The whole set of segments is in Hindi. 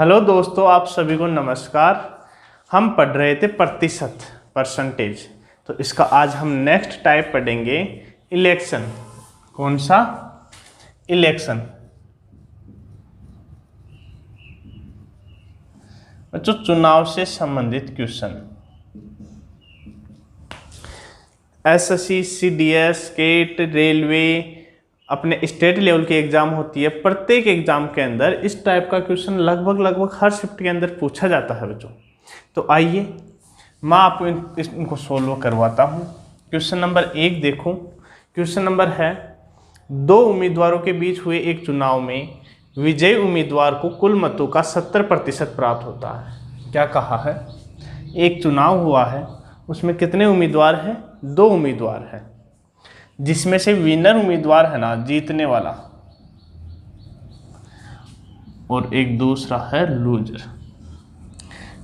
हेलो दोस्तों, आप सभी को नमस्कार। हम पढ़ रहे थे प्रतिशत, परसेंटेज। तो इसका आज हम नेक्स्ट टाइप पढ़ेंगे इलेक्शन। कौन सा? इलेक्शन। बच्चों, चुनाव से संबंधित question. SSC, CDS, CAT, railway, अपने स्टेट लेवल की एग्जाम होती है। प्रत्येक एग्जाम के अंदर इस टाइप का क्वेश्चन लगभग हर शिफ्ट के अंदर पूछा जाता है बच्चों। तो आइए मैं आपको इनको सोल्व करवाता हूँ। क्वेश्चन नंबर 1 देखो। क्वेश्चन नंबर है, दो उम्मीदवारों के बीच हुए एक चुनाव में विजयी उम्मीदवार को कुल मतों का 70% प्राप्त होता है। क्या कहा है? एक चुनाव हुआ है, उसमें कितने उम्मीदवार हैं? 2 उम्मीदवार हैं, जिसमें से विनर उम्मीदवार है ना, जीतने वाला, और एक दूसरा है लूजर।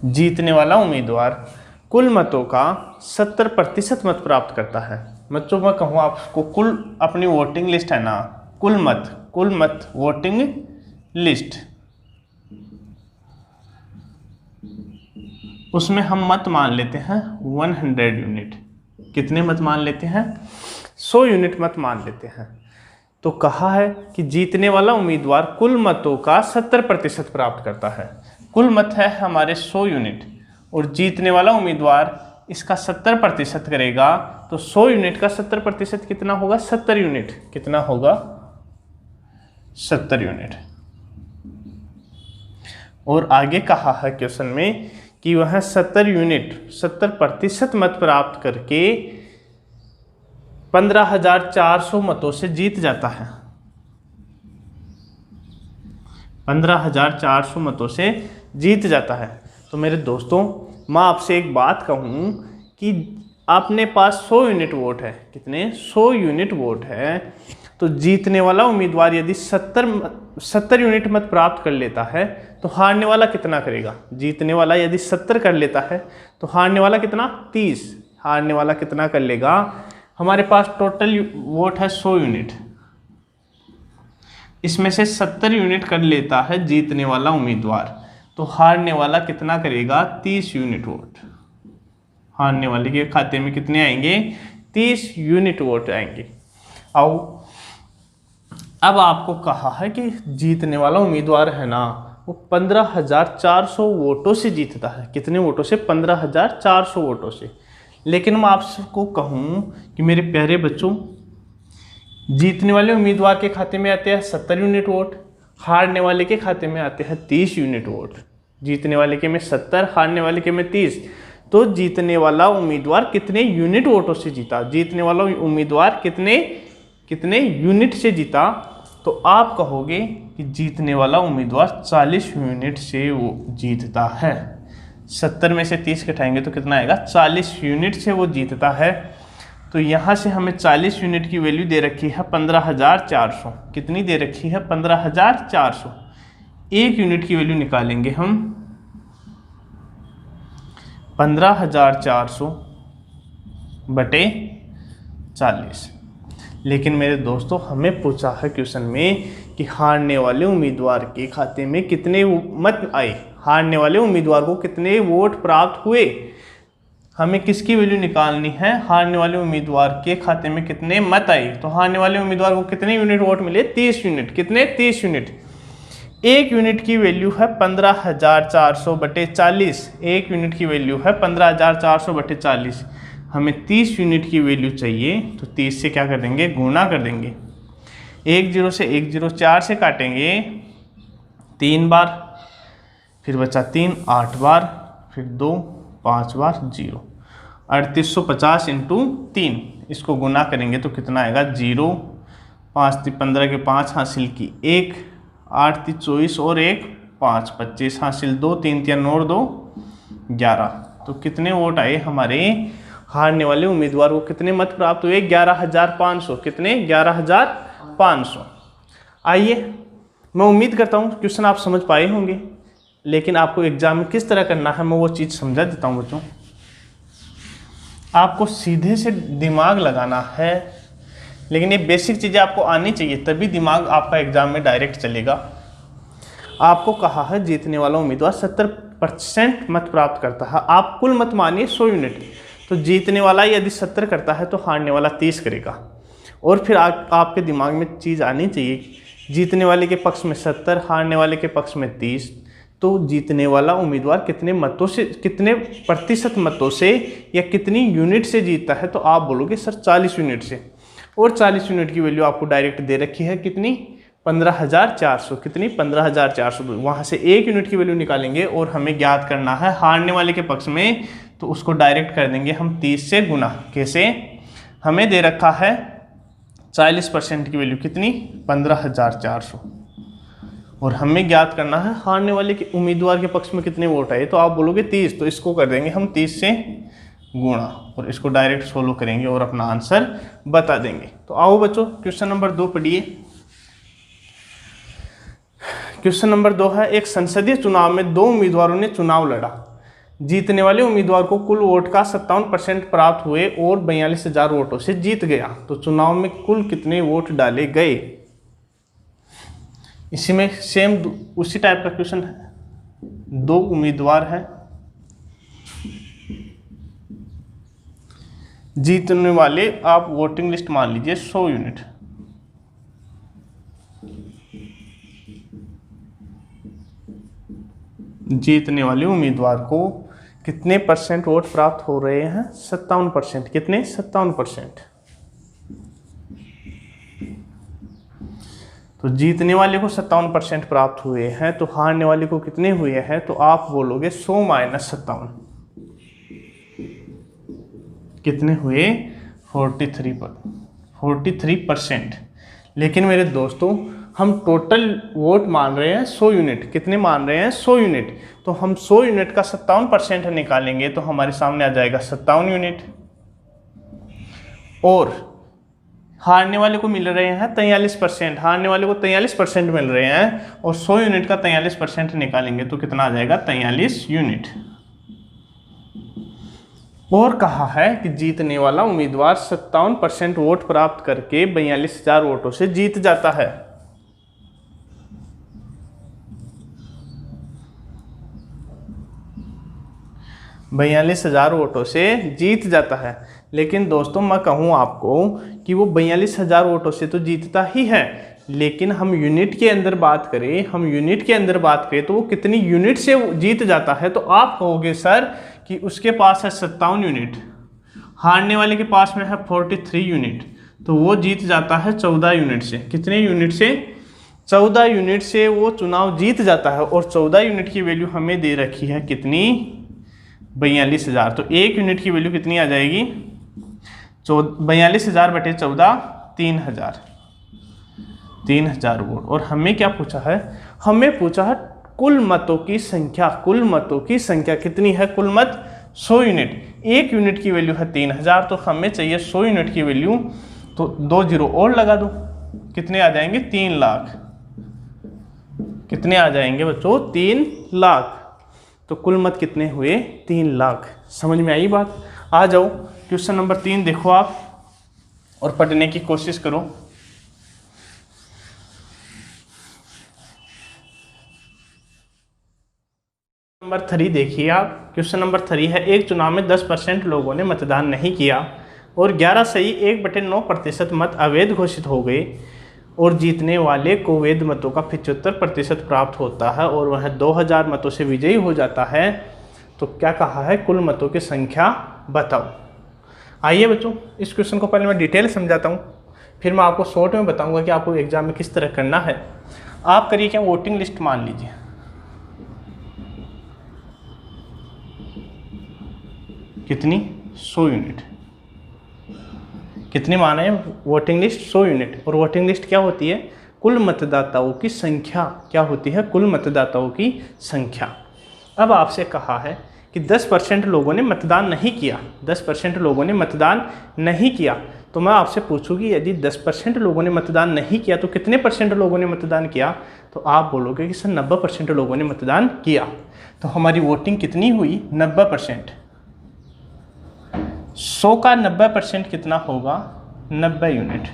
जीतने वाला उम्मीदवार कुल मतों का 70% मत प्राप्त करता है। बच्चों, मैं कहूँ आपको, कुल अपनी वोटिंग लिस्ट है ना, कुल मत वोटिंग लिस्ट, उसमें हम मत मान लेते हैं 100 यूनिट। कितने मत मान लेते हैं? 100 यूनिट मत मान लेते हैं। तो कहा है कि जीतने वाला उम्मीदवार कुल मतों का 70% प्राप्त करता है। कुल मत है हमारे 100 यूनिट, और जीतने वाला उम्मीदवार इसका 70% करेगा। तो 100 यूनिट का 70% कितना होगा? 70 यूनिट। कितना होगा? 70 यूनिट। और आगे कहा है क्वेश्चन में कि वह 70% मत प्राप्त करके 15,400 मतों से जीत जाता है। 15,400 मतों से जीत जाता है। तो मेरे दोस्तों, मैं आपसे एक बात कहूँ कि आपने पास 100 यूनिट वोट है। कितने? 100 यूनिट वोट है। तो जीतने वाला उम्मीदवार यदि 70 यूनिट मत प्राप्त कर लेता है तो हारने वाला कितना करेगा? जीतने वाला यदि 70 कर लेता है तो हारने वाला कितना? 30। हारने वाला कितना कर लेगा? हमारे पास टोटल वोट है 100 यूनिट, इसमें से 70 यूनिट कर लेता है जीतने वाला उम्मीदवार। तो हारने वाला कितना करेगा? 30 यूनिट वोट। हारने वाले के खाते में कितने आएंगे? 30 यूनिट वोट आएंगे। आओ, अब आपको कहा है कि जीतने वाला उम्मीदवार है ना, वो 15,400 वोटों से जीतता है। कितने वोटों से? 15,400 वोटों से। लेकिन मैं आपको कहूँ कि मेरे प्यारे बच्चों, जीतने वाले उम्मीदवार के खाते में आते हैं 70 यूनिट वोट, हारने वाले के खाते में आते हैं 30 यूनिट वोट। जीतने वाले के में 70, हारने वाले के में 30। तो जीतने वाला उम्मीदवार कितने यूनिट वोटों से जीता? जीतने वाला उम्मीदवार कितने यूनिट से जीता? तो आप कहोगे कि जीतने वाला उम्मीदवार 40 यूनिट से वो जीतता है। 70 में से 30 घटाएंगे तो कितना आएगा? 40 यूनिट से वो जीतता है। तो यहाँ से हमें 40 यूनिट की वैल्यू दे रखी है 15,400। कितनी दे रखी है? 15,400। 1 यूनिट की वैल्यू निकालेंगे हम। 15,400 बटे 40। लेकिन मेरे दोस्तों, हमें पूछा है क्वेश्चन में कि हारने वाले उम्मीदवार के खाते में कितने मत आए, हारने वाले उम्मीदवार को कितने वोट प्राप्त हुए। हमें किसकी वैल्यू निकालनी है? हारने वाले उम्मीदवार के खाते में कितने मत आए। तो हारने वाले उम्मीदवार को कितने यूनिट वोट मिले? 30 यूनिट। कितने? 30 यूनिट। 1 यूनिट की वैल्यू है 15,400 बटे 40। 1 यूनिट की वैल्यू है 15,400 बटे 40। हमें 30 यूनिट की वैल्यू चाहिए, तो 30 से क्या कर देंगे? गुणा कर देंगे। 1 0 से 1 0, 4 से काटेंगे 3 बार, फिर बचा 3, 8 बार, फिर 2, 5 बार, 0। 3850 इंटू 3, इसको गुना करेंगे तो कितना आएगा? 0। 5 3 15 के 5 हासिल की 1, 8 3 24 और 1 5, 25 हासिल 2, 3 3 और 2 11। तो कितने वोट आए हमारे? हारने वाले उम्मीदवार को कितने मत प्राप्त हुए? 11,500। कितने? 11,500। आइए, मैं उम्मीद करता हूँ क्वेश्चन आप समझ पाए होंगे, लेकिन आपको एग्जाम में किस तरह करना है मैं वो चीज़ समझा देता हूँ बच्चों। आपको सीधे से दिमाग लगाना है, लेकिन ये बेसिक चीज़ें आपको आनी चाहिए, तभी दिमाग आपका एग्जाम में डायरेक्ट चलेगा। आपको कहा है जीतने वाला उम्मीदवार 70% मत प्राप्त करता है। आप कुल मत मानिए 100 यूनिट, तो जीतने वाला यदि 70 करता है तो हारने वाला 30 करेगा। और फिर आपके दिमाग में चीज़ आनी चाहिए, जीतने वाले के पक्ष में 70, हारने वाले के पक्ष में 30, तो जीतने वाला उम्मीदवार कितने मतों से, कितने प्रतिशत मतों से या कितनी यूनिट से जीतता है, तो आप बोलोगे सर 40 यूनिट से। और 40 यूनिट की वैल्यू आपको डायरेक्ट दे रखी है कितनी, 15,400। कितनी, 15,400। वहाँ से 1 यूनिट की वैल्यू निकालेंगे और हमें ज्ञात करना है हारने वाले के पक्ष में, तो उसको डायरेक्ट कर देंगे हम 30 से गुना। कैसे, हमें दे रखा है 40% की वैल्यू कितनी, 15,400, और हमें ज्ञात करना है हारने वाले के उम्मीदवार के पक्ष में कितने वोट आए, तो आप बोलोगे 30, तो इसको कर देंगे हम 30 से गुणा और इसको डायरेक्ट सोल्व करेंगे और अपना आंसर बता देंगे। तो आओ बच्चों क्वेश्चन नंबर 2 पढ़िए। क्वेश्चन नंबर 2 है, एक संसदीय चुनाव में 2 उम्मीदवारों ने चुनाव लड़ा। जीतने वाले उम्मीदवार को कुल वोट का 57% प्राप्त हुए और 42,000 वोटों से जीत गया। तो चुनाव में कुल कितने वोट डाले गए। इसी में सेम उसी टाइप का क्वेश्चन है। 2 उम्मीदवार हैं, जीतने वाले आप वोटिंग लिस्ट मान लीजिए 100 यूनिट। जीतने वाले उम्मीदवार को कितने % वोट प्राप्त हो रहे हैं, 57%। कितने, 57%। तो जीतने वाले को 57% प्राप्त हुए हैं, तो हारने वाले को कितने हुए हैं, तो आप बोलोगे 100 - 57 कितने हुए, 43%। लेकिन मेरे दोस्तों हम टोटल वोट मान रहे हैं 100 यूनिट। कितने मान रहे हैं, 100 यूनिट। तो हम 100 यूनिट का 57% निकालेंगे तो हमारे सामने आ जाएगा 57 यूनिट। और हारने वाले को मिल रहे हैं 43%, हारने वाले को 43% मिल रहे हैं, और 100 यूनिट का 43% निकालेंगे तो कितना आ जाएगा, 43 यूनिट। और कहा है कि जीतने वाला उम्मीदवार 57% वोट प्राप्त करके 42,000 वोटों से जीत जाता है। बयालीस हजार वोटों से जीत जाता है। लेकिन दोस्तों मैं कहूँ आपको कि वो 42,000 वोटों से तो जीतता ही है, लेकिन हम यूनिट के अंदर बात करें, तो वो कितनी यूनिट से जीत जाता है। तो आप कहोगे सर कि उसके पास है 57 यूनिट, हारने वाले के पास में है 43 यूनिट, तो वो जीत जाता है 14 यूनिट से। कितने यूनिट से, 14 यूनिट से वो चुनाव जीत जाता है। और 14 यूनिट की वैल्यू हमें दे रखी है कितनी, 42,000। तो 1 यूनिट की वैल्यू कितनी आ जाएगी, 42,000 बटे 14, 3,000 वोट। और हमें क्या पूछा है, हमें पूछा है कुल मतों की संख्या। कुल मतों की संख्या कितनी है, कुल मत 100 यूनिट। 1 यूनिट की वैल्यू है 3,000, तो हमें चाहिए 100 यूनिट की वैल्यू, तो 2 जीरो और लगा दो, कितने आ जाएंगे, 3 लाख। कितने आ जाएंगे बच्चों, 3 लाख। तो कुल मत कितने हुए, 3 लाख। समझ में आई बात। आ जाओ क्वेश्चन नंबर 3 देखो आप और पढ़ने की कोशिश करो। नंबर 3 देखिए आप। क्वेश्चन नंबर 3 है, एक चुनाव में 10% लोगों ने मतदान नहीं किया और 11 सही 1/9% मत अवैध घोषित हो गए और जीतने वाले को वैध मतों का 75% प्राप्त होता है और वह 2000 मतों से विजयी हो जाता है। तो क्या कहा है, कुल मतों की संख्या बताओ। आइए बच्चों इस क्वेश्चन को पहले मैं डिटेल समझाता हूँ, फिर मैं आपको शॉर्ट में बताऊंगा कि आपको एग्जाम में किस तरह करना है। आप करिए क्या, वोटिंग लिस्ट मान लीजिए, कितनी, 100 यूनिट। कितनी माने है, वोटिंग लिस्ट 100 यूनिट। और वोटिंग लिस्ट क्या होती है, कुल मतदाताओं की संख्या। क्या होती है, कुल मतदाताओं की संख्या। अब आपसे कहा है कि 10% लोगों ने मतदान नहीं किया, 10% लोगों ने मतदान नहीं किया। तो मैं आपसे पूछूंगी यदि 10% लोगों ने मतदान नहीं किया तो कितने % लोगों ने मतदान किया। तो आप बोलोगे कि सर 90% लोगों ने मतदान किया। तो हमारी वोटिंग कितनी हुई, 90%। 100 का 90% कितना होगा, 90 यूनिट।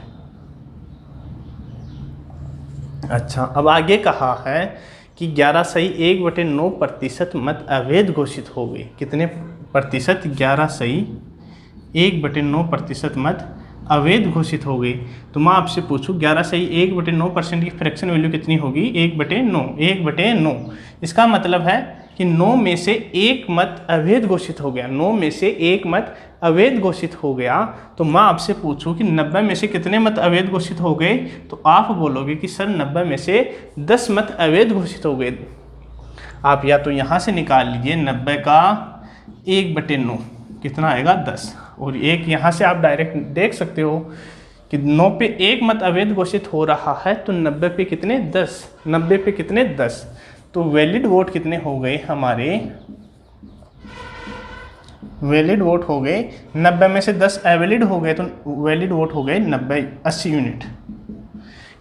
अच्छा अब आगे कहा है कि 11.1/9% मत अवैध घोषित हो गए। कितने प्रतिशत? 11.1/9% मत अवैध घोषित हो गए। तो मैं आपसे पूछूं 11.1/9% की फ्रैक्शन वैल्यू कितनी होगी? 1/9। 1/9 इसका मतलब है कि 9 में से एक मत अवैध घोषित हो गया। 9 में से एक मत अवैध घोषित हो गया। तो मैं आपसे पूछूं कि 90 में से कितने मत अवैध घोषित हो गए? तो आप बोलोगे कि सर 90 में से 10 मत अवैध घोषित हो गए। आप या तो यहाँ से निकाल लीजिए 90 का 1/9 कितना आएगा? 10। और एक यहाँ से आप डायरेक्ट देख सकते हो कि 9 पे एक मत अवैध घोषित हो रहा है, तो 90 पे कितने? 10। 90 पे कितने? 10। तो वैलिड वोट कितने हो गए हमारे? वैलिड वोट हो गए 90 में से 10 अवैलिड हो गए, तो वैलिड वोट हो गए 90 80 यूनिट।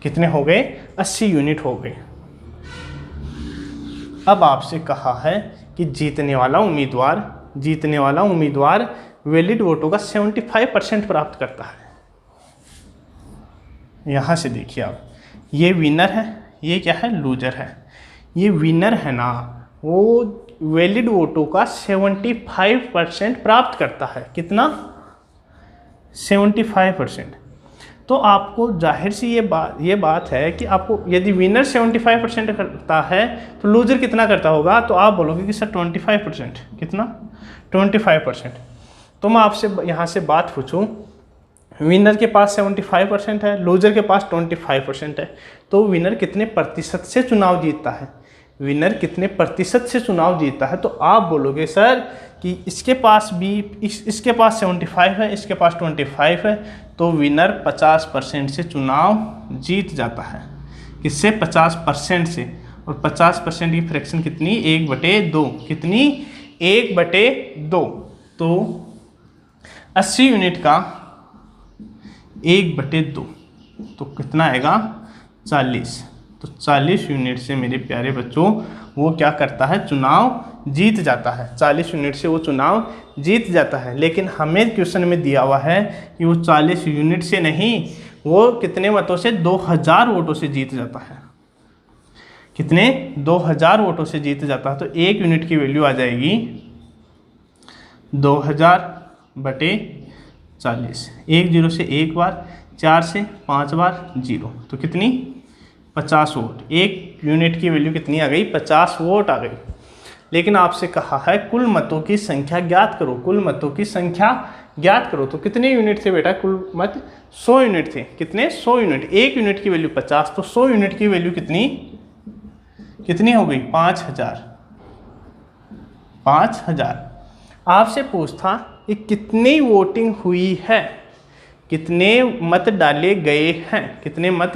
कितने हो गए? 80 यूनिट हो गए। अब आपसे कहा है कि जीतने वाला उम्मीदवार वैलिड वोटों का 75% प्राप्त करता है। यहाँ से देखिए आप, ये विनर है, ये क्या है? लूजर है। ये विनर है ना, वो वैलिड वोटों का 75% प्राप्त करता है। कितना? 75%। तो आपको जाहिर सी ये बात है कि आपको यदि विनर 75% करता है तो लूजर कितना करता होगा? तो आप बोलोगे कि सर 25%। कितना? 25%। तो मैं आपसे यहाँ से बात पूछूं, विनर के पास 75% है, लूजर के पास 25% है, तो विनर कितने प्रतिशत से चुनाव जीतता है? विनर कितने प्रतिशत से चुनाव जीतता है? तो आप बोलोगे सर कि इसके पास 75 है, इसके पास 25 है, तो विनर 50% से चुनाव जीत जाता है। किससे? 50% से। और 50% की फ्रैक्शन कितनी? 1/2। कितनी? 1/2। तो 80 यूनिट का 1/2 तो कितना आएगा? 40। तो 40 यूनिट से मेरे प्यारे बच्चों वो क्या करता है? चुनाव जीत जाता है। 40 यूनिट से वो चुनाव जीत जाता है। लेकिन हमें क्वेश्चन में दिया हुआ है कि वो 40 यूनिट से नहीं, वो कितने मतों से? 2000 वोटों से जीत जाता है। कितने? 2000 वोटों से जीत जाता है। तो 1 यूनिट की वैल्यू आ जाएगी 2000/40। 1 0 से 1 बार, 4 से 5 बार 0, तो कितनी? 50 वोट। 1 यूनिट की वैल्यू कितनी आ गई? 50 वोट आ गई। लेकिन आपसे कहा है कुल मतों की संख्या ज्ञात करो। कुल मतों की संख्या ज्ञात करो। तो कितने यूनिट थे बेटा? कुल मत 100 यूनिट थे। कितने? 100 यूनिट। 1 यूनिट की वैल्यू 50, तो 100 यूनिट की वैल्यू कितनी हो गई? 5000। 5000। आपसे पूछता कि कितनी वोटिंग हुई है, कितने मत डाले गए हैं, कितने मत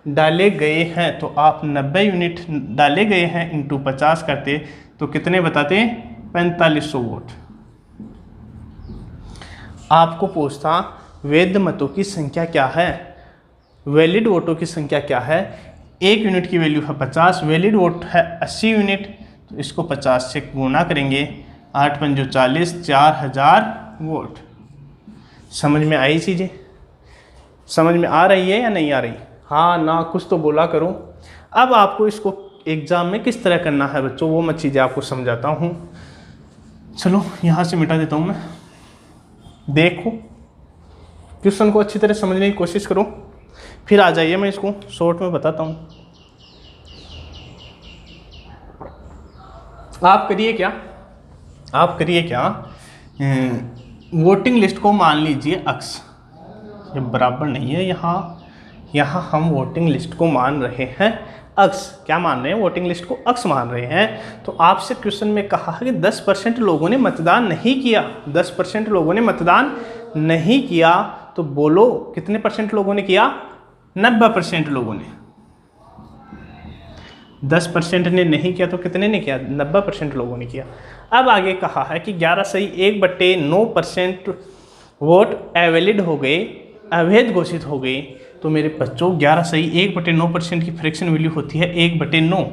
डाले गए हैं? तो आप 90 यूनिट डाले गए हैं इंटू 50 करते तो कितने बताते? 4500 वोट। आपको पूछता वैध मतों की संख्या क्या है, वैलिड वोटों की संख्या क्या है? 1 यूनिट की वैल्यू है 50, वैलिड वोट है 80 यूनिट, तो इसको 50 से गुणा करेंगे। 8 पंजो 40, 4000 वोट। समझ में आई चीज़ें? समझ में आ रही है या नहीं आ रही? हाँ ना, कुछ तो बोला करो। अब आपको इसको एग्ज़ाम में किस तरह करना है बच्चों, वो मैं चीज़ें आपको समझाता हूँ। चलो यहाँ से मिटा देता हूँ मैं। देखो क्वेश्चन को अच्छी तरह समझने की कोशिश करो, फिर आ जाइए, मैं इसको शॉर्ट में बताता हूँ। आप करिए क्या, वोटिंग लिस्ट को मान लीजिए अक्स, ये बराबर नहीं है, यहाँ हम वोटिंग लिस्ट को मान रहे हैं अक्स। क्या मान रहे हैं? वोटिंग लिस्ट को अक्स मान रहे हैं। तो आपसे क्वेश्चन में कहा है कि 10% लोगों ने मतदान नहीं किया। 10% लोगों ने मतदान नहीं किया, तो बोलो कितने परसेंट लोगों ने किया? 90% लोगों ने। 10% ने नहीं किया तो कितने ने किया? 90% लोगों ने किया। अब आगे कहा है कि 11.1/9% वोट अवैलिड हो गए, अवैध घोषित हो गए। तो मेरे बच्चों 11.1/9% की फ्रैक्शन वैल्यू होती है 1/9।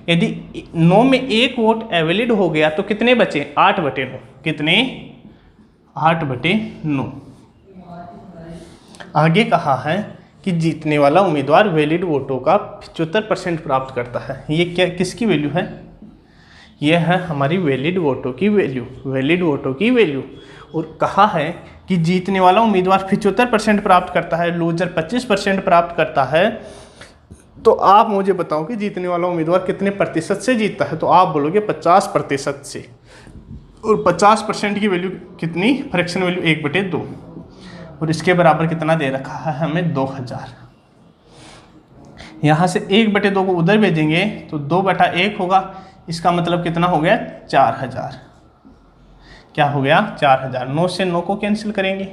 यदि 9 में एक वोट अवैलिड हो गया तो कितने बचे? 8/9। कितने? 8/9। आगे कहा है कि जीतने वाला उम्मीदवार वैलिड वोटों का 75% प्राप्त करता है। ये क्या किसकी वैल्यू है? ये है हमारी वैलिड वोटों की वैल्यू, वैलिड वोटों की वैल्यू। और कहा है कि जीतने वाला उम्मीदवार 75% प्राप्त करता है, लूजर 25% प्राप्त करता है। तो आप मुझे बताओ कि जीतने वाला उम्मीदवार कितने प्रतिशत से जीतता है? तो आप बोलोगे 50% से। और 50% की वैल्यू कितनी? Fraction value 1/2। और इसके बराबर कितना दे रखा है हमें? 2000। यहाँ से 1/2 को उधर भेजेंगे तो 2/1 होगा। इसका मतलब कितना हो गया? 4000। क्या हो गया? 4000। 9 से 9 को कैंसिल करेंगे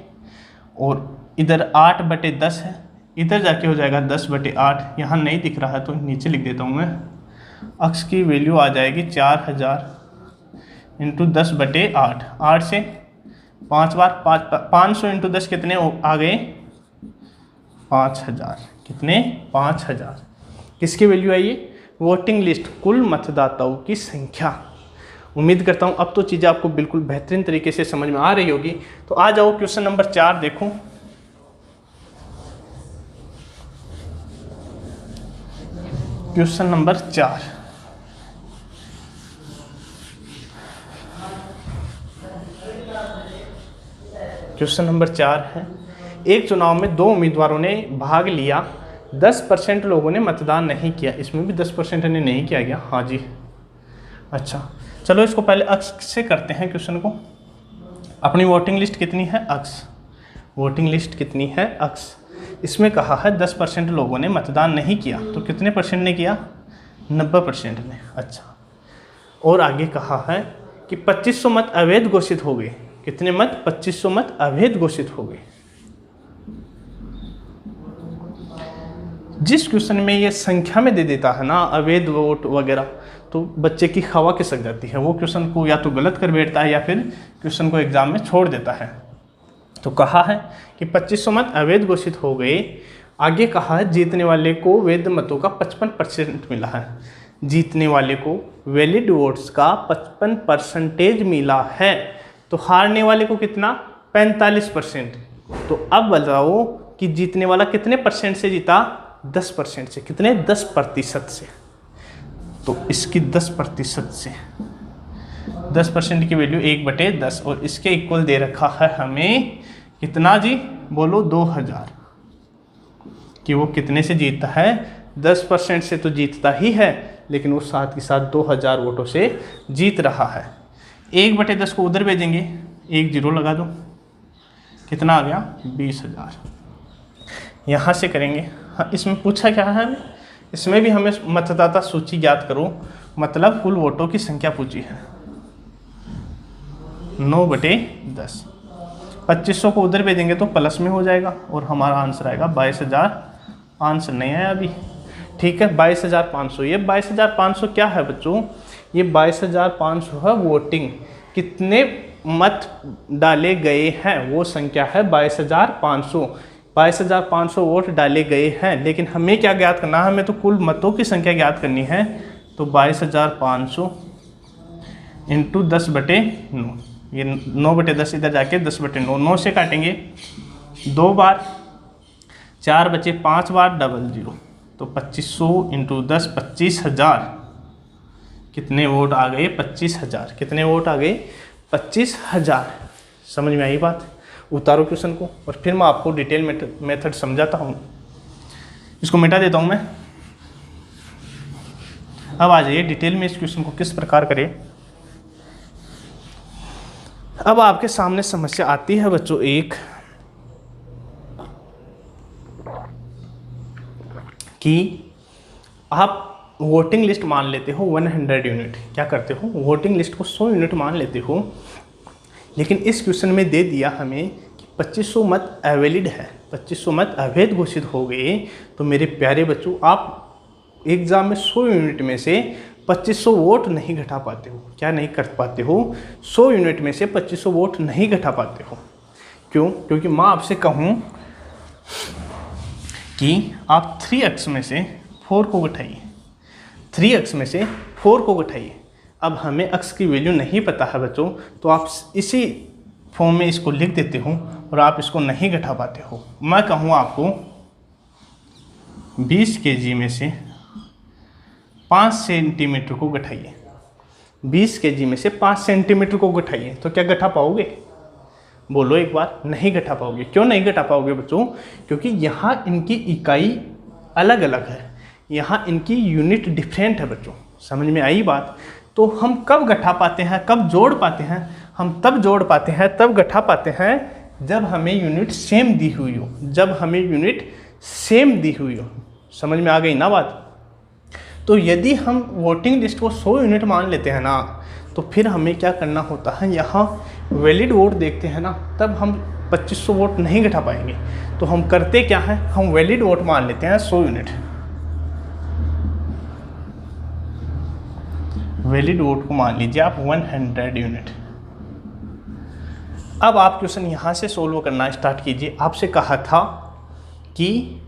और इधर 8/10 है, इधर जाके हो जाएगा 10/8। यहाँ नहीं दिख रहा है तो नीचे लिख देता हूँ मैं। अक्स की वैल्यू आ जाएगी 4000 इंटू 10/8। 8 से 5 बार 500 इंटू 10 कितने आ गए? 5000। कितने? 5000। किसकी वैल्यू आई ये? वोटिंग लिस्ट, कुल मतदाताओं की संख्या। उम्मीद करता हूँ अब तो चीज़ें आपको बिल्कुल बेहतरीन तरीके से समझ में आ रही होगी। तो आ जाओ क्वेश्चन नंबर 4 देखो। Question number 4। क्वेश्चन नंबर 4 है, एक चुनाव में 2 उम्मीदवारों ने भाग लिया, 10% लोगों ने मतदान नहीं किया। इसमें भी 10% ने नहीं किया गया। हाँ जी, अच्छा चलो इसको पहले अक्स से करते हैं क्वेश्चन को। अपनी वोटिंग लिस्ट कितनी है? अक्स। वोटिंग लिस्ट कितनी है? अक्स। इसमें कहा है 10% लोगों ने मतदान नहीं किया, तो कितने परसेंट ने किया? 90% ने। अच्छा, और आगे कहा है कि 2500 मत अवैध घोषित हो गए। कितने मत? 2500 मत अवैध घोषित हो गए। जिस क्वेश्चन में ये संख्या में दे देता है ना अवैध वोट वगैरह, तो बच्चे की हवा खिसक जाती है। वो क्वेश्चन को या तो गलत कर बैठता है या फिर क्वेश्चन को एग्जाम में छोड़ देता है। तो कहा है कि 2500 मत अवैध घोषित हो गए। आगे कहा है जीतने वाले को वैध मतों का 55% मिला है। जीतने वाले को वैलिड वोट्स का 55% मिला है। तो हारने वाले को कितना? 45%। तो अब बताओ कि जीतने वाला कितने परसेंट से जीता? 10% से। कितने? 10% से। तो इसकी 10% से 10% की वैल्यू 1/10 और इसके इक्वल दे रखा है हमें कितना जी? बोलो 2000। कि वो कितने से जीतता है? 10% से तो जीतता ही है, लेकिन वो साथ के साथ 2000 वोटों से जीत रहा है। 1/10 को उधर भेजेंगे, 1 0 लगा दो, कितना आ गया? 20000। यहाँ से करेंगे। हाँ, इसमें पूछा क्या है हमें? इसमें भी हमें मतदाता सूची ज्ञात करो, मतलब कुल वोटों की संख्या पूछी है। 9/10। 2500 को उधर भेजेंगे तो प्लस में हो जाएगा और हमारा आंसर आएगा 22000। आंसर नहीं आया अभी, ठीक है। 22500। ये 22500 क्या है बच्चों? ये 22500 है वोटिंग, कितने मत डाले गए हैं वो संख्या है 22500। 22500 वोट डाले गए हैं, लेकिन हमें क्या ज्ञात करना है? हमें तो कुल मतों की संख्या ज्ञात करनी है। तो 22500 इंटू 10/9। ये 9/10 इधर जाके 10/9। 9 से काटेंगे 2 बार, 4 बचे 5 बार, 00। तो 2500 इंटू 10 25,000। कितने वोट आ गए? 25,000। कितने वोट आ गए? 25,000। समझ में आई बात? उतारो क्वेश्चन को और फिर मैं आपको डिटेल मेथड समझाता हूँ। इसको मिटा देता हूँ मैं। अब आ जाइए डिटेल में इस क्वेश्चन को किस प्रकार करें। अब आपके सामने समस्या आती है बच्चों एक, कि आप वोटिंग लिस्ट मान लेते हो 100 यूनिट। क्या करते हो? वोटिंग लिस्ट को 100 यूनिट मान लेते हो, लेकिन इस क्वेश्चन में दे दिया हमें कि 2500 मत अवैलिड है, 2500 मत अवैध घोषित हो गए। तो मेरे प्यारे बच्चों, आप एग्जाम में 100 यूनिट में से 2500 वोट नहीं घटा पाते हो। क्या नहीं कर पाते हो? 100 यूनिट में से 2500 वोट नहीं घटा पाते हो। क्यों? क्योंकि मैं आपसे कहूँ कि आप 3x में से 4 को घटाइए, 3x में से 4 को घटाइए। अब हमें x की वैल्यू नहीं पता है बच्चों, तो आप इसी फॉर्म में इसको लिख देते हो और आप इसको नहीं घटा पाते हो। मैं कहूँ आपको 20 kg में से 5 सेंटीमीटर को घटाइए। 20 kg में से 5 सेंटीमीटर को घटाइए, तो क्या घटा पाओगे? बोलो एक बार। नहीं घटा पाओगे। क्यों नहीं घटा पाओगे बच्चों? क्योंकि यहाँ इनकी इकाई अलग अलग है, यहाँ इनकी यूनिट डिफरेंट है बच्चों। समझ में आई बात? तो हम कब घटा पाते हैं, कब जोड़ पाते हैं? हम तब जोड़ पाते हैं, तब घटा पाते हैं जब हमें यूनिट सेम दी हुई हो, जब हमें यूनिट सेम दी हुई हो। समझ में आ गई ना बात? तो यदि हम वोटिंग लिस्ट को 100 यूनिट मान लेते हैं ना, तो फिर हमें क्या करना होता है, यहाँ वैलिड वोट देखते हैं ना, तब हम 2500 वोट नहीं घटा पाएंगे। तो हम करते क्या है, हम वैलिड वोट मान लेते हैं 100 यूनिट। वैलिड वोट को मान लीजिए आप 100 यूनिट। अब आप क्वेश्चन यहाँ से सोल्व करना स्टार्ट कीजिए। आपसे कहा था कि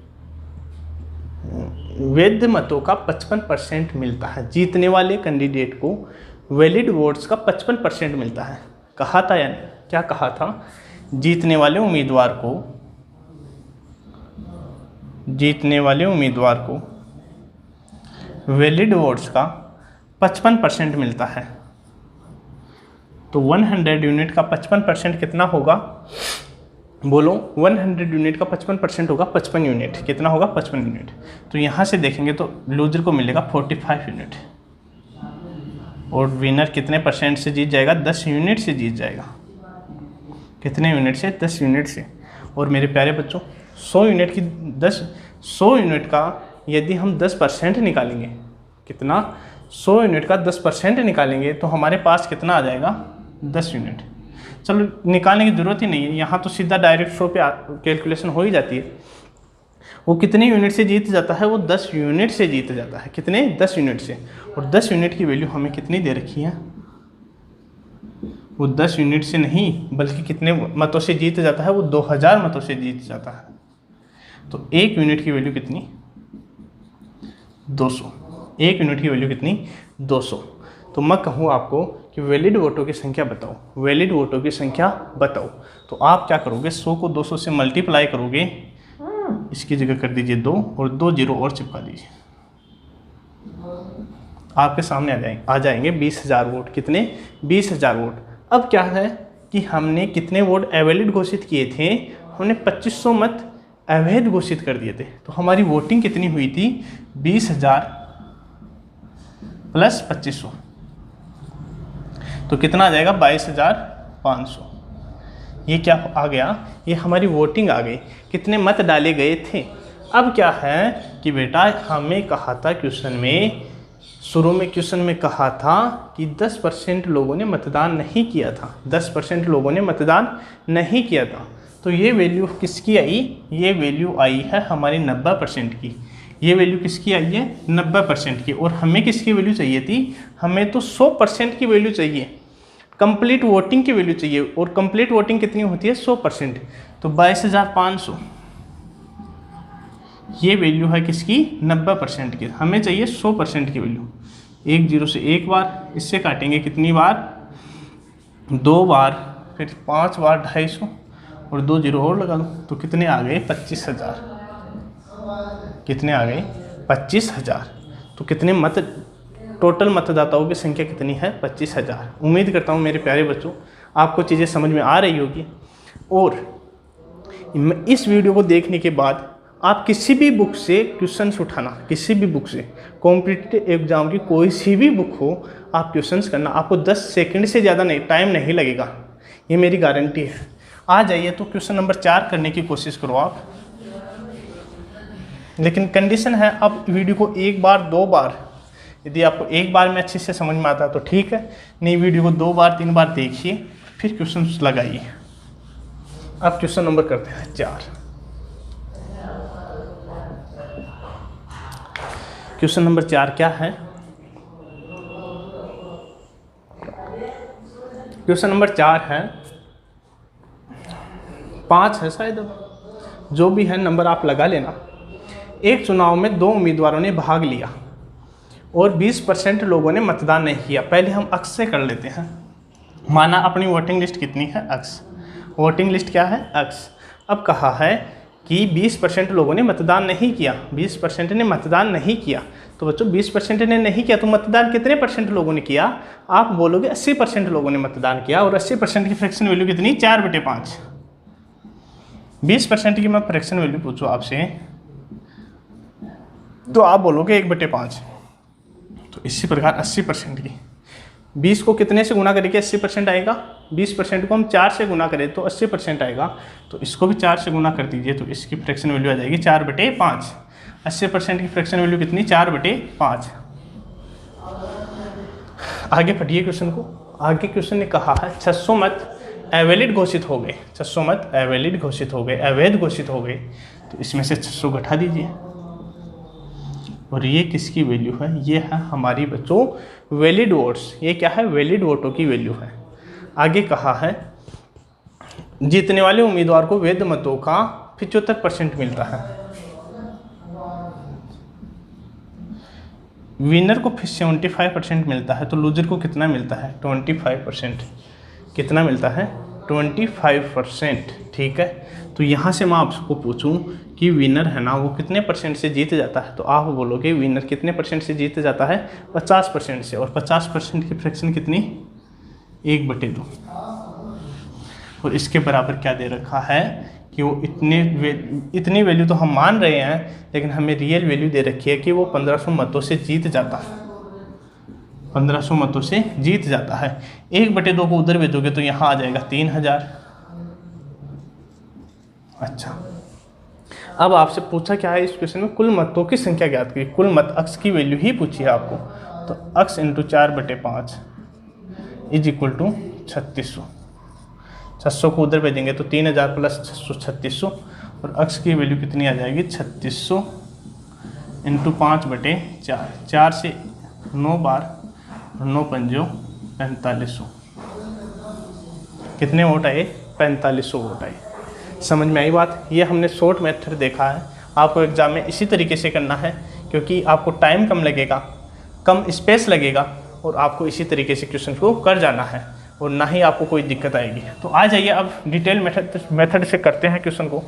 वैध मतों का 55% मिलता है, जीतने वाले कैंडिडेट को वैलिड वोट्स का 55% मिलता है। कहा था यानी क्या कहा था? जीतने वाले उम्मीदवार को वैलिड वोट्स का 55% मिलता है। तो 100 यूनिट का 55% कितना होगा? बोलो। 100 यूनिट का 55% होगा 55 यूनिट। कितना होगा? 55 यूनिट। तो यहाँ से देखेंगे तो लूजर को मिलेगा 45 यूनिट, और विनर कितने परसेंट से जीत जाएगा? 10 यूनिट से जीत जाएगा। कितने यूनिट से? 10 यूनिट से। और मेरे प्यारे बच्चों, 100 यूनिट का यदि हम 10% निकालेंगे, कितना? 100 यूनिट का 10% निकालेंगे तो हमारे पास कितना आ जाएगा? 10 यूनिट। चलो निकालने की ज़रूरत ही नहीं है, यहाँ तो सीधा डायरेक्ट 100 पे कैलकुलेशन हो ही जाती है। वो कितने यूनिट से जीत जाता है? वो 10 यूनिट से जीत जाता है। कितने? 10 यूनिट से। और 10 यूनिट की वैल्यू हमें कितनी दे रखी है? वो 10 यूनिट से नहीं बल्कि कितने मतों से जीत जाता है? वो 2000 मतों से जीत जाता है। तो 1 यूनिट की वैल्यू कितनी? 200। 1 यूनिट की वैल्यू कितनी? 200। तो मैं कहूँ आपको कि वैलिड वोटों की संख्या बताओ, वैलिड वोटों की संख्या बताओ। तो आप क्या करोगे? 100 को 200 से मल्टीप्लाई करोगे, इसकी जगह कर दीजिए 2 और 2 जीरो और चिपका दीजिए। आपके सामने आ जाएंगे 20,000 वोट। कितने? 20,000 वोट। अब क्या है कि हमने कितने वोट अवैलिड घोषित किए थे? हमने 2500 मत अवैध घोषित कर दिए थे। तो हमारी वोटिंग कितनी हुई थी? 20,000 प्लस 2500, तो कितना आ जाएगा? 22,500। ये क्या आ गया? ये हमारी वोटिंग आ गई। कितने मत डाले गए थे? अब क्या है कि बेटा हमें कहा था क्वेश्चन में, शुरू में क्वेश्चन में कहा था कि 10% लोगों ने मतदान नहीं किया था। 10% लोगों ने मतदान नहीं किया था। तो ये वैल्यू किसकी आई? ये वैल्यू आई है हमारी 90% की। ये वैल्यू किसकी आई है? 90% की। और हमें किसकी वैल्यू चाहिए थी? हमें तो 100% की वैल्यू चाहिए, कंप्लीट वोटिंग की वैल्यू चाहिए। और कंप्लीट वोटिंग कितनी होती है? 100%। तो 22,500 ये वैल्यू है किसकी? 90% की। हमें चाहिए 100% की वैल्यू। 1 जीरो से एक बार, इससे काटेंगे कितनी बार? 2 बार, फिर 5 बार 250 और 2 जीरो और लगा दो। तो कितने आ गए? 25,000। कितने आ गए? 25,000। तो कितने मत, टोटल मतदाताओं की संख्या कितनी है? 25,000। उम्मीद करता हूँ मेरे प्यारे बच्चों आपको चीज़ें समझ में आ रही होगी। और इस वीडियो को देखने के बाद आप किसी भी बुक से क्वेश्चंस उठाना, किसी भी बुक से, कॉम्पिटिटिव एग्जाम की कोई सी भी बुक हो, आप क्वेश्चंस करना। आपको 10 सेकंड से ज़्यादा नहीं, टाइम नहीं लगेगा, ये मेरी गारंटी है। आ जाइए तो क्वेश्चन नंबर 4 करने की कोशिश करो आप। लेकिन कंडीशन है आप वीडियो को 1 बार 2 बार, यदि आपको 1 बार में अच्छे से समझ में आता है तो ठीक है, नहीं वीडियो को 2 बार 3 बार देखिए फिर क्वेश्चन लगाइए। अब क्वेश्चन नंबर करते हैं 4। क्वेश्चन नंबर 4 क्या है? क्वेश्चन नंबर 4 है, 5 है शायद, अब जो भी है नंबर आप लगा लेना। एक चुनाव में 2 उम्मीदवारों ने भाग लिया और 20% लोगों ने मतदान नहीं किया। पहले हम अक्स से कर लेते हैं। माना अपनी वोटिंग लिस्ट कितनी है? अक्स। वोटिंग लिस्ट क्या है? अक्स। अब कहा है कि 20% लोगों ने मतदान नहीं किया, 20% ने मतदान नहीं किया। तो बच्चों 20% ने नहीं किया तो मतदान कितने परसेंट लोगों ने किया? आप बोलोगे 80% लोगों ने मतदान किया। और 80% की फ्रैक्शन वैल्यू कितनी? 4/5। 20% की मैं फ्रैक्शन वैल्यू पूछूँ आपसे तो आप बोलोगे 1/5। तो इसी प्रकार 80% की 20 को कितने से गुना करके 80% आएगा? 20% को हम 4 से गुना करें तो 80% आएगा। तो इसको भी 4 से गुना कर दीजिए तो इसकी फ्रैक्शन वैल्यू आ जाएगी 4/5। 80% की फ्रैक्शन वैल्यू कितनी? 4/5। आगे पढ़िए क्वेश्चन को। आगे क्वेश्चन ने कहा है 600 मत अवैलिड घोषित हो गए। 600 मत अवैलिड घोषित हो गए, अवैध घोषित हो गए। तो इसमें से 600 घटा दीजिए। और ये किसकी वैल्यू है? ये है हमारी बच्चों वैलिड वोट्स। ये क्या है? वैलिड वोटों की वैल्यू है। आगे कहा है जीतने वाले उम्मीदवार को वैध मतों का 75% मिलता है। विनर को 75% मिलता है तो लूजर को कितना मिलता है? 25%। कितना मिलता है? 25%। ठीक है। तो यहाँ से मैं आपको पूछूं कि विनर है ना वो कितने परसेंट से जीत जाता है? तो आप बोलोगे विनर कितने परसेंट से जीत जाता है? 50% से। और 50% की फ्रैक्शन कितनी? 1/2। और इसके बराबर क्या दे रखा है कि वो इतनी वैल्यू तो हम मान रहे हैं लेकिन हमें रियल वैल्यू दे रखी है कि वो 1500 मतों से जीत जाता है। 1500 मतों से जीत जाता है। 1/2 को उधर भेजोगे तो यहाँ आ जाएगा 3000। अच्छा, अब आपसे पूछा क्या है इस क्वेश्चन में? कुल मतों की संख्या ज्ञात करिए। कुल मत अक्ष की वैल्यू ही पूछी है आपको। तो अक्ष इंटू 4/5 इज इक्वल टू 3600। 600 को उधर भेजेंगे तो 3000 प्लस 600 3600। और अक्ष की वैल्यू कितनी आ जाएगी? 3600 इंटू 5/4। 4 से 9 बार, 9 पंजो 4500। कितने वोट आए? 4500 वोट आए। समझ में आई बात? ये हमने शॉर्ट मेथड देखा है। आपको एग्जाम में इसी तरीके से करना है क्योंकि आपको टाइम कम लगेगा, कम स्पेस लगेगा और आपको इसी तरीके से क्वेश्चन को कर जाना है और ना ही आपको कोई दिक्कत आएगी। तो आ जाइए अब डिटेल मेथड से करते हैं क्वेश्चन को।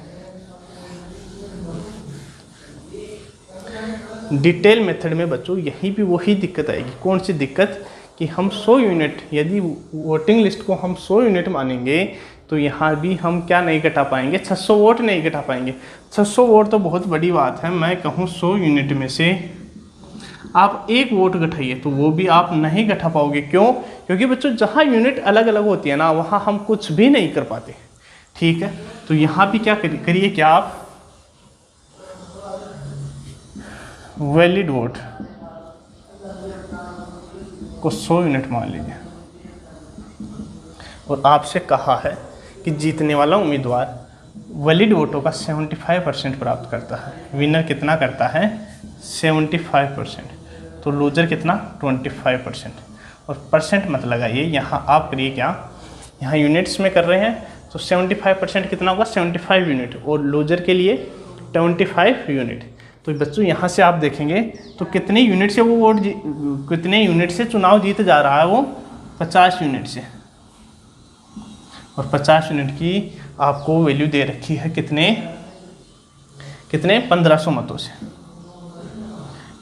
डिटेल मेथड में बच्चों यहीं भी वही दिक्कत आएगी। कौन सी दिक्कत? कि हम 100 यूनिट, यदि वोटिंग लिस्ट को हम 100 यूनिट मानेंगे तो यहाँ भी हम क्या नहीं घटा पाएंगे? 600 वोट नहीं घटा पाएंगे। 600 वोट तो बहुत बड़ी बात है। मैं कहूँ 100 यूनिट में से आप 1 वोट घटाइए तो वो भी आप नहीं घटा पाओगे। क्यों? क्योंकि बच्चों जहाँ यूनिट अलग अलग होती है ना वहाँ हम कुछ भी नहीं कर पाते। ठीक है। तो यहाँ भी क्या करिए क्या आप वैलिड वोट को 100 यूनिट मान लीजिए। और आपसे कहा है कि जीतने वाला उम्मीदवार वैलिड वोटों का 75% प्राप्त करता है। विनर कितना करता है? 75%। तो लूजर कितना? 25%। और परसेंट मत लगाइए, यहाँ आप करिए क्या, यहाँ यूनिट्स में कर रहे हैं तो 75% कितना होगा? 75 यूनिट। और लूजर के लिए 25 यूनिट। तो बच्चों यहाँ से आप देखेंगे तो कितने यूनिट से वो वोट, कितने यूनिट से चुनाव जीत जा रहा है? वो 50 यूनिट से। और 50 यूनिट की आपको वैल्यू दे रखी है कितने? 1500 मतों से।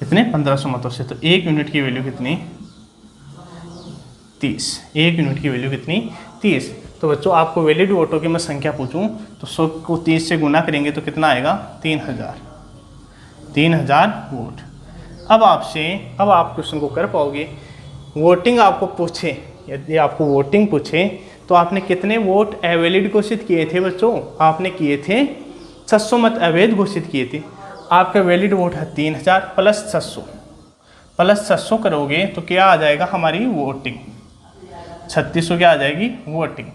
कितने? 1500 मतों से। तो 1 यूनिट की वैल्यू कितनी? 30। 1 यूनिट की वैल्यू कितनी? 30। तो बच्चों आपको वैलिड वोटों की मैं संख्या पूछूं तो 100 को 30 से गुना करेंगे तो कितना आएगा? 3000 वोट। अब आप क्वेश्चन को कर पाओगे। वोटिंग आपको पूछे, यदि आपको वोटिंग पूछे तो आपने कितने वोट अवैलिड घोषित किए थे बच्चों? आपने किए थे 600 मत अवैध घोषित किए थे। आपका वैलिड वोट है 3000 प्लस 600 करोगे तो क्या आ जाएगा? हमारी वोटिंग 3600 क्या आ जाएगी? वोटिंग।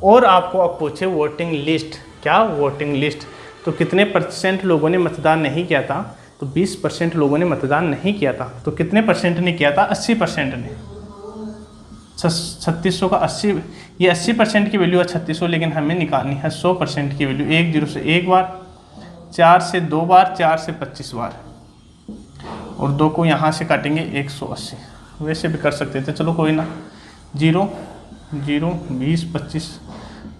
और आपको अब पूछे वोटिंग लिस्ट, क्या वोटिंग लिस्ट, तो कितने परसेंट लोगों ने मतदान नहीं किया था? तो 20% लोगों ने मतदान नहीं किया था। तो कितने परसेंट ने किया था? 80% ने। 3600 का 80, ये 80% की वैल्यू है 3600, लेकिन हमें निकालनी है 100% की वैल्यू। 10 से 1 बार, 4 से 2 बार, 4 से 25 बार, और 2 को यहाँ से काटेंगे 180। वैसे भी कर सकते थे, चलो कोई ना। 0 0 20 25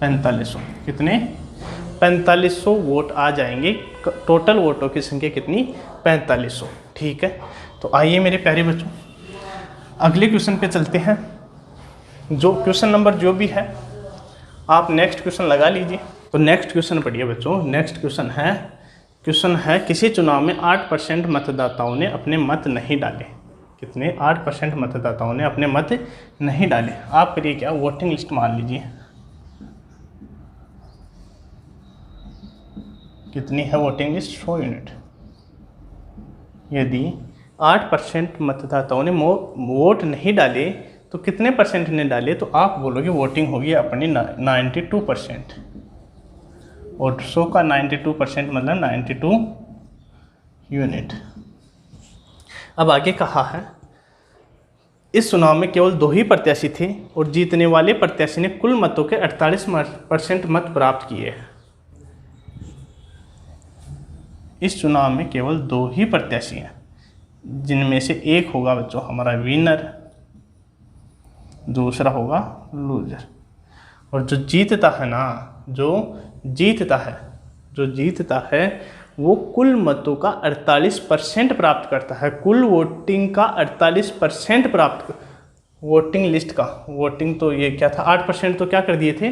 4500 कितने? 4500 वोट आ जाएंगे। टोटल वोटों की संख्या कितनी? 4500। ठीक है, तो आइए मेरे प्यारे बच्चों अगले क्वेश्चन पे चलते हैं। जो क्वेश्चन नंबर जो भी है आप नेक्स्ट क्वेश्चन लगा लीजिए। तो नेक्स्ट क्वेश्चन पढ़िए बच्चों। नेक्स्ट क्वेश्चन है किसी चुनाव में 8% मतदाताओं ने अपने मत नहीं डाले। कितने? 8% मतदाताओं ने अपने मत नहीं डाले। आप करिए क्या, वोटिंग लिस्ट मान लीजिए। कितनी है वोटिंग लिस्ट? 100 यूनिट। यदि 8% मतदाताओं ने वोट नहीं डाले तो कितने परसेंट ने डाले? तो आप बोलोगे वोटिंग होगी अपनी 92%। और 100 का 92% मतलब 92 यूनिट। अब आगे कहा है इस चुनाव में केवल 2 ही प्रत्याशी थे और जीतने वाले प्रत्याशी ने कुल मतों के 48% मत प्राप्त किए। इस चुनाव में केवल 2 ही प्रत्याशी हैं, जिनमें से एक होगा बच्चों हमारा विनर, दूसरा होगा लूजर। और जो जीतता है ना, जो जीतता है वो कुल मतों का 48% प्राप्त करता है। कुल वोटिंग का 48% प्राप्त, वोटिंग लिस्ट का, वोटिंग तो ये क्या था, 8% तो क्या कर दिए थे,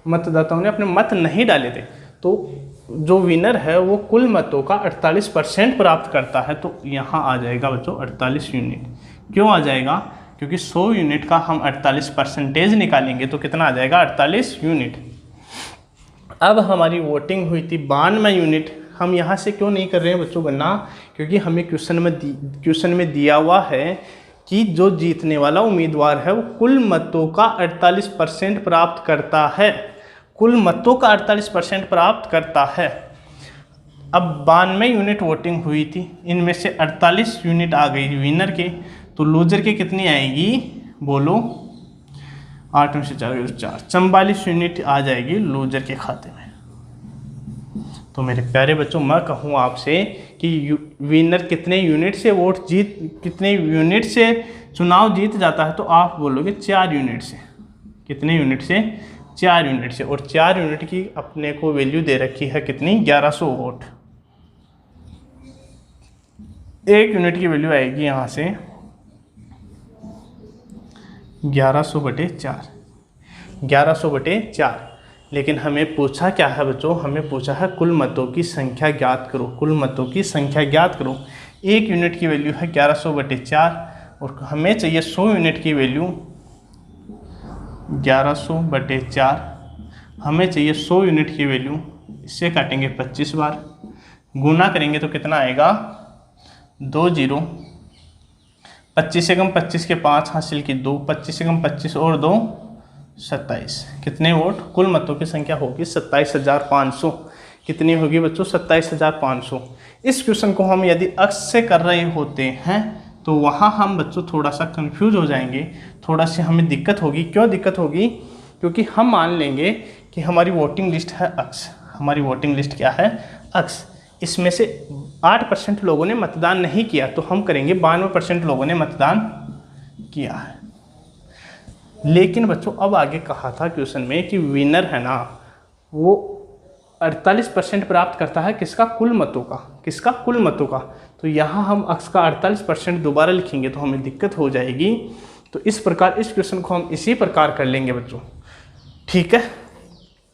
मतदाताओं ने अपने मत नहीं डाले थे। तो जो विनर है वो कुल मतों का 48% प्राप्त करता है। तो यहाँ आ जाएगा बच्चों 48 यूनिट। क्यों आ जाएगा? क्योंकि 100 यूनिट का हम 48% निकालेंगे तो कितना आ जाएगा? 48 यूनिट। अब हमारी वोटिंग हुई थी 92 यूनिट। हम यहाँ से क्यों नहीं कर रहे हैं बच्चों गणना? क्योंकि हमें क्वेश्चन में दिया हुआ है कि जो जीतने वाला उम्मीदवार है वो कुल मतों का 48% प्राप्त करता है। कुल मतों का 48% प्राप्त करता है। अब 92 यूनिट वोटिंग हुई थी, इनमें से 48 यूनिट आ गई विनर के, तो लूजर के कितनी आएगी? बोलो, 8 में से 4 44 यूनिट आ जाएगी लूजर के खाते में। तो मेरे प्यारे बच्चों मैं कहूँ आपसे कि विनर कितने यूनिट से चुनाव जीत जाता है, तो आप बोलोगे 4 यूनिट से। कितने यूनिट से? 4 यूनिट से। और 4 यूनिट की अपने को वैल्यू दे रखी है कितनी? 1100 वोट। 1 यूनिट की वैल्यू आएगी यहाँ से 1100/4। 1100/4। लेकिन हमें पूछा क्या है बच्चों? हमें पूछा है कुल मतों की संख्या ज्ञात करो। कुल मतों की संख्या ज्ञात करो। 1 यूनिट की वैल्यू है 1100/4 और हमें चाहिए 100 यूनिट की वैल्यू 1100/4। हमें चाहिए 100 यूनिट की वैल्यू, इससे काटेंगे 25 बार, गुना करेंगे तो कितना आएगा? 2 0। 25 से कम 25 के 5 हासिल की 2, 25 से कम 25 और 2 27। कितने वोट? कुल मतों की संख्या होगी 27,500। कितनी होगी बच्चों? 27,500। इस क्वेश्चन को हम यदि अक्स से कर रहे होते हैं तो वहाँ हम बच्चों थोड़ा सा कंफ्यूज हो जाएंगे, थोड़ा सी हमें दिक्कत होगी। क्यों दिक्कत होगी? क्योंकि हम मान लेंगे कि हमारी वोटिंग लिस्ट है अक्स। हमारी वोटिंग लिस्ट क्या है? अक्स। इसमें से 8% लोगों ने मतदान नहीं किया, तो हम करेंगे 92% लोगों ने मतदान किया है। लेकिन बच्चों अब आगे कहा था क्वेश्चन में कि विनर है ना, वो 48% प्राप्त करता है। किसका? कुल मतों का। किसका? कुल मतों का। तो यहाँ हम अक्स का 48% दोबारा लिखेंगे तो हमें दिक्कत हो जाएगी। तो इस प्रकार इस क्वेश्चन को हम इसी प्रकार कर लेंगे बच्चों। ठीक है,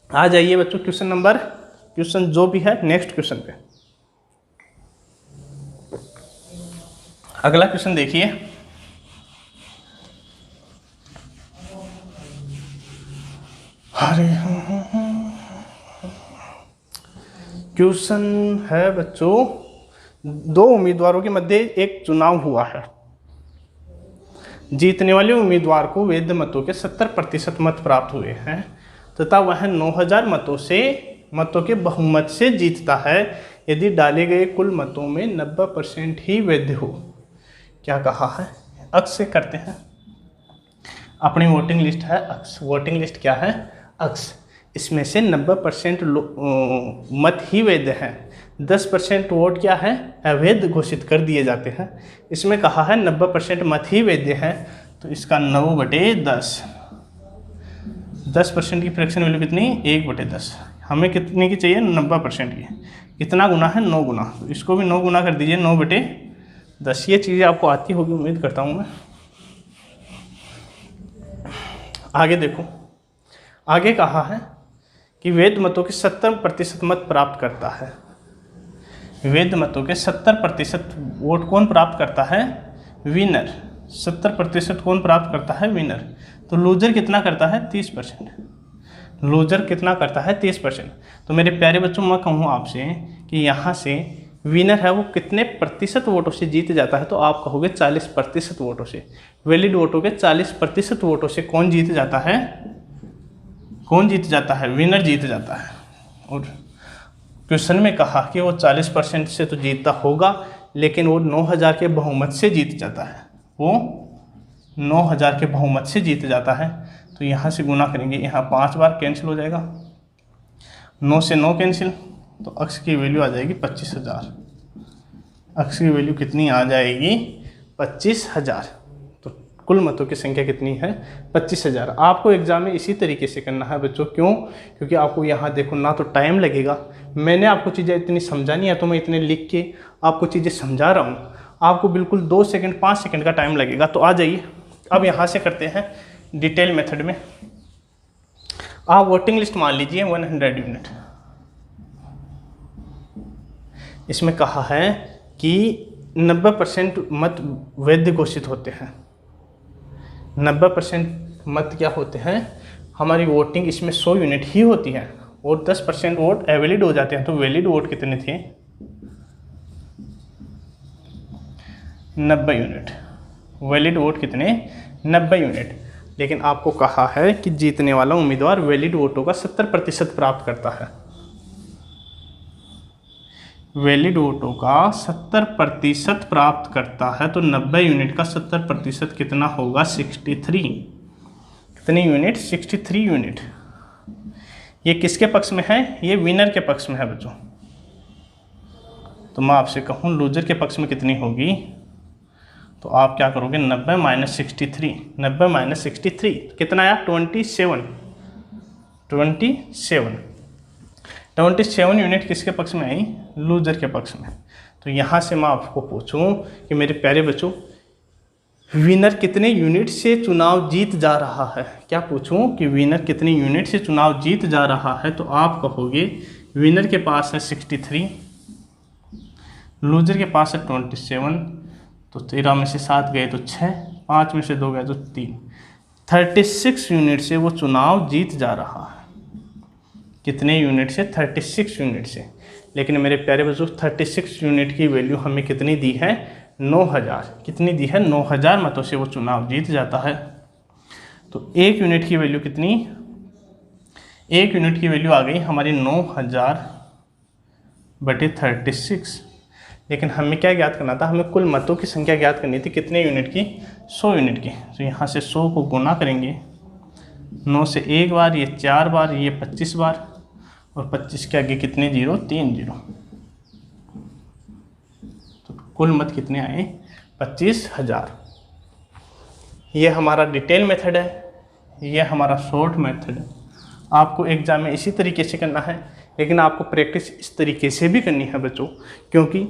आ जाइए बच्चों क्वेश्चन जो भी है नेक्स्ट क्वेश्चन पे। अगला क्वेश्चन देखिए। अरे क्वेश्चन है बच्चों, 2 उम्मीदवारों के मध्य एक चुनाव हुआ है। जीतने वाले उम्मीदवार को वैध मतों के 70% मत प्राप्त हुए हैं तथा वह 9000 मतों के बहुमत से जीतता है यदि डाले गए कुल मतों में 90% ही वैध हो। क्या कहा है? अक्स से करते हैं। अपनी वोटिंग लिस्ट है अक्स। वोटिंग लिस्ट क्या है? अक्स। इसमें से 90% मत ही वैध हैं। 10% वोट क्या है? अवैध घोषित कर दिए जाते हैं। इसमें कहा है 90% मत ही वैध हैं, तो इसका 9/10। 10% की फ्रैक्शन वैल्यू कितनी? 1/10। हमें कितने की चाहिए, 90% की। कितना गुना है, 9 गुना। तो इसको भी 9 गुना कर दीजिए, 9/10। ये चीज़ें आपको आती होगी, उम्मीद करता हूँ मैं। आगे देखो, आगे कहा है कि वैध मतों के 70% मत प्राप्त करता है। वैध मतों के 70% वोट कौन प्राप्त करता है, विनर। 70% कौन प्राप्त करता है, विनर। तो लूजर कितना करता है, 30%। लूजर कितना करता है, 30%। तो मेरे प्यारे बच्चों, मैं कहूँ आपसे कि यहाँ से विनर है वो कितने प्रतिशत वोटों से जीत जाता है, तो आप कहोगे 40% वोटों से। वैलिड वोटों के 40% वोटों से कौन जीत जाता है, कौन जीत जाता है, विनर जीत जाता है। और क्वेश्चन में कहा कि वो 40% से तो जीतता होगा, लेकिन वो 9000 के बहुमत से जीत जाता है। वो 9000 के बहुमत से जीत जाता है। तो यहाँ से गुना करेंगे, यहाँ 5 बार कैंसिल हो जाएगा, 9 से 9 कैंसिल, तो अक्स की वैल्यू आ जाएगी 25,000। अक्स की वैल्यू कितनी आ जाएगी, 25,000। तो कुल मतों की संख्या कितनी है, 25,000। आपको एग्जाम में इसी तरीके से करना है बच्चों। क्यों, क्योंकि आपको यहाँ देखो ना तो टाइम लगेगा, मैंने आपको चीज़ें इतनी समझानी है तो मैं इतने लिख के आपको चीज़ें समझा रहा हूँ। आपको बिल्कुल 2 सेकंड 5 सेकंड का टाइम लगेगा। तो आ जाइए, अब यहाँ से करते हैं डिटेल मेथड में। आप वोटिंग लिस्ट मान लीजिए 100 यूनिट। इसमें कहा है कि 90% मत वैध घोषित होते हैं। 90% मत क्या होते हैं, हमारी वोटिंग इसमें 100 यूनिट ही होती है, और 10% वोट अवैलिड हो जाते हैं। तो वैलिड वोट कितने थे, 90 यूनिट। वैलिड वोट कितने, 90 यूनिट। लेकिन आपको कहा है कि जीतने वाला उम्मीदवार वैलिड वोटों का 70% प्राप्त करता है। वैलिड वोटों का 70% प्राप्त करता है। तो 90 यूनिट का 70% कितना होगा, 63। कितनी यूनिट, 63 यूनिट। ये किसके पक्ष में है, ये विनर के पक्ष में है बच्चों। तो मैं आपसे कहूँ लूजर के पक्ष में कितनी होगी, तो आप क्या करोगे, 90 माइनस 63। 90 माइनस 63 कितना आया, 27। 27 यूनिट किसके पक्ष में आई, लूजर के पक्ष में। तो यहाँ से मैं आपको पूछूं कि मेरे प्यारे बच्चों, विनर कितने यूनिट से चुनाव जीत जा रहा है। क्या पूछूं कि विनर कितने यूनिट से चुनाव जीत जा रहा है, तो आप कहोगे विनर के पास है 63, लूजर के पास है 27। तो 13 में से 7 गए तो 6, 5 में से 2 गए तो 3। 36 यूनिट से वो चुनाव जीत जा रहा है। कितने यूनिट से, 36 यूनिट से। लेकिन मेरे प्यारे बच्चों, 36 यूनिट की वैल्यू हमें कितनी दी है, 9000। कितनी दी है, 9000 मतों से वो चुनाव जीत जाता है। तो 1 यूनिट की वैल्यू कितनी, 1 यूनिट की वैल्यू आ गई हमारी 9000/36। लेकिन हमें क्या ज्ञात करना था, हमें कुल मतों की संख्या ज्ञात करनी थी। कितने यूनिट की, 100 यूनिट की। तो यहाँ से 100 को गुना करेंगे, 9 से 1 बार, ये 4 बार, ये 25 बार, और 25 के आगे कितने जीरो, 3 जीरो। तो कुल मत कितने आए, 25,000। ये हमारा डिटेल मेथड है, ये हमारा शॉर्ट मेथड है। आपको एग्जाम में इसी तरीके से करना है, लेकिन आपको प्रैक्टिस इस तरीके से भी करनी है बच्चों। क्योंकि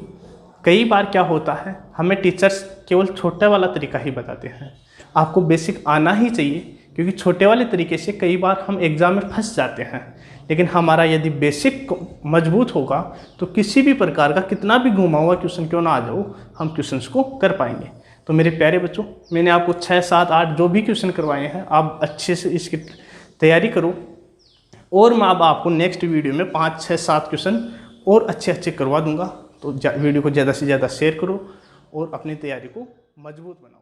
कई बार क्या होता है, हमें टीचर्स केवल छोटा वाला तरीका ही बताते हैं। आपको बेसिक आना ही चाहिए, क्योंकि छोटे वाले तरीके से कई बार हम एग्ज़ाम में फंस जाते हैं। लेकिन हमारा यदि बेसिक मजबूत होगा तो किसी भी प्रकार का कितना भी घुमा हुआ क्वेश्चन क्यों ना आ जाओ, हम क्वेश्चंस को कर पाएंगे। तो मेरे प्यारे बच्चों, मैंने आपको 6, 7, 8 जो भी क्वेश्चन करवाए हैं, आप अच्छे से इसकी तैयारी करो। और मैं अब आपको नेक्स्ट वीडियो में 5, 6, 7 क्वेश्चन और अच्छे करवा दूंगा। तो वीडियो को ज़्यादा से ज़्यादा शेयर करो और अपनी तैयारी को मजबूत बनाओ।